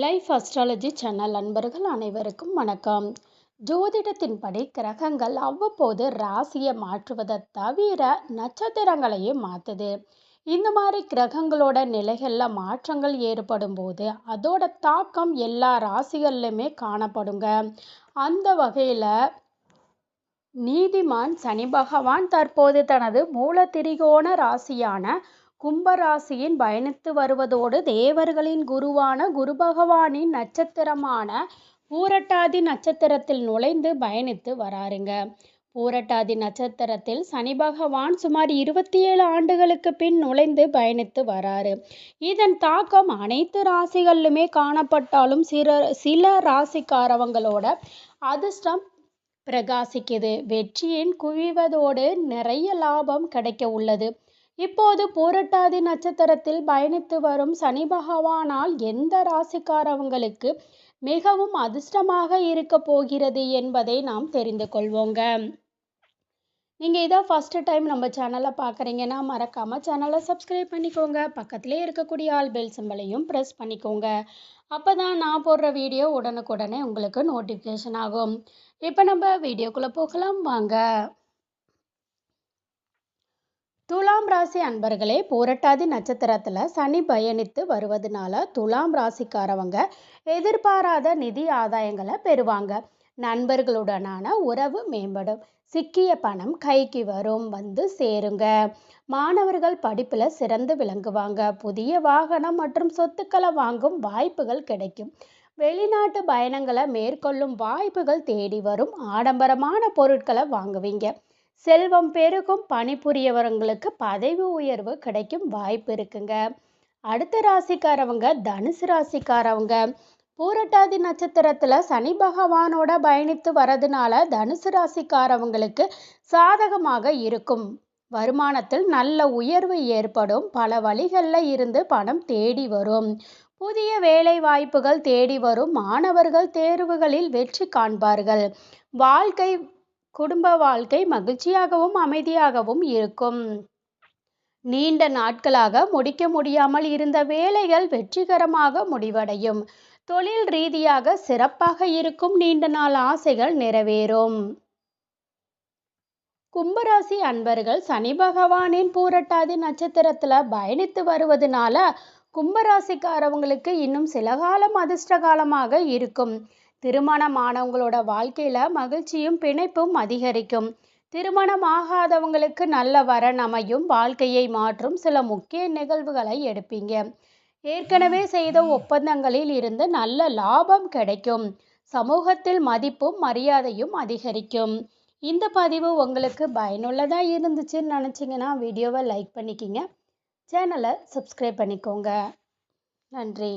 Life astrology channel நண்பர்கள் அனைவருக்கும் வணக்கம். ஜோதிடத்தின்படி கிரகங்கள் அவ்வப்போது ராசியை மாற்றுவதை தவிர நட்சத்திரங்களையும் மாற்றுது. இந்த மாதிரி கிரகங்களோட நிலைகளில் மாற்றங்கள் ஏற்படும் போது அதோட தாக்கம் எல்லா ராசிகள்லையுமே காணப்படுங்க. அந்த வகையில் நீதிமான் சனி பகவான் தற்போது தனது மூல திரிகோண ராசியான கும்பராசியின் பயணித்து வருவதோடு தேவர்களின் குருவான குரு பகவானின் நட்சத்திரமான பூரட்டாதி நட்சத்திரத்தில் நுழைந்து பயணித்து வராருங்க. பூரட்டாதி நட்சத்திரத்தில் சனி பகவான் சுமார் 27 ஆண்டுகளுக்கு பின் நுழைந்து பயணித்து வராரு. இதன் தாக்கம் அனைத்து ராசிகளிலுமே காணப்பட்டாலும் சில ராசிக்காரவங்களோட அதிர்ஷ்டம் பிரகாசிக்குது. வெற்றியின் குவிவதோடு நிறைய லாபம் கிடைக்க உள்ளது. இப்போது பூரட்டாதி நட்சத்திரத்தில் பயணித்து வரும் சனி பகவானால் எந்த ராசிக்காரவங்களுக்கு மிகவும் அதிர்ஷ்டமாக இருக்க போகிறது என்பதை நாம் தெரிந்து கொள்வோங்க. நீங்கள் இதான் ஃபஸ்ட்டு டைம் நம்ம சேனலை பார்க்குறீங்கன்னா மறக்காமல் சேனலை சப்ஸ்கிரைப் பண்ணிக்கோங்க. பக்கத்திலே இருக்கக்கூடிய ஆல் பெல் சிம்பலையும் ப்ரெஸ் பண்ணிக்கோங்க. அப்போ தான் நான் போடுற வீடியோ உடனுக்குடனே உங்களுக்கு நோட்டிஃபிகேஷன் ஆகும். இப்போ நம்ம வீடியோக்குள்ளே போகலாம் வாங்க. துலாம் ராசி அன்பர்களே, பூரட்டாதி நட்சத்திரத்தில் சனி பயணித்து வருவதனால துலாம் ராசிக்காரவங்க எதிர்பாராத நிதி ஆதாயங்களை பெறுவாங்க. நண்பர்களுடனான உறவு மேம்படும். சிக்கிய பணம் கைக்கு வந்து சேருங்க. மாணவர்கள் படிப்பில் சிறந்து விளங்குவாங்க. புதிய வாகனம் மற்றும் சொத்துக்களை வாங்கும் வாய்ப்புகள் கிடைக்கும். வெளிநாட்டு பயணங்களை மேற்கொள்ளும் வாய்ப்புகள் தேடி வரும். ஆடம்பரமான பொருட்களை வாங்குவீங்க. செல்வம் பெருகும். பணிபுரியவர்களுக்கு பதவி உயர்வு கிடைக்கும் வாய்ப்பு இருக்குங்க. அடுத்த ராசிக்காரவங்க தனுசு ராசிக்காரவங்க. பூரட்டாதி நட்சத்திரத்துல சனி பகவானோட பயணித்து வரதுனால தனுசு ராசிக்காரவங்களுக்கு சாதகமாக இருக்கும். வருமானத்தில் நல்ல உயர்வு ஏற்படும். பல வழிகளில் இருந்து பணம் தேடி வரும். புதிய வேலை வாய்ப்புகள் தேடி வரும். மாணவர்கள் தேர்வுகளில் வெற்றி காண்பார்கள். குடும்ப வாழ்க்கை மகிழ்ச்சியாகவும் அமைதியாகவும் இருக்கும். நீண்ட நாட்களாக முடிக்க முடியாமல் இருந்த வேலைகள் வெற்றிகரமாக முடிவடையும். தொழில் ரீதியாக சிறப்பாக இருக்கும். நீண்ட நாள் ஆசைகள் நிறைவேறும். கும்பராசி அன்பர்கள் சனி பகவானின் பூரட்டாதி நட்சத்திரத்துல பயணித்து வருவதனால கும்பராசிக்காரவங்களுக்கு இன்னும் சில காலம் அதிர்ஷ்ட காலமாக இருக்கும். திருமணமானவங்களோட வாழ்க்கையில மகிழ்ச்சியும் பிணைப்பும் அதிகரிக்கும். திருமணம் ஆகாதவங்களுக்கு நல்ல வரன் அமையும். வாழ்க்கையை மாற்றும் சில முக்கிய நிகழ்வுகளை எடுப்பீங்க. ஏற்கனவே செய்த ஒப்பந்தங்களில் இருந்து நல்ல லாபம் கிடைக்கும். சமூகத்தில் மதிப்பும் மரியாதையும் அதிகரிக்கும். இந்த பதிவு உங்களுக்கு பயனுள்ளதா இருந்துச்சுன்னு நினச்சிங்கன்னா வீடியோவை லைக் பண்ணிக்கிங்க. சேனலை சப்ஸ்கிரைப் பண்ணிக்கோங்க. நன்றி.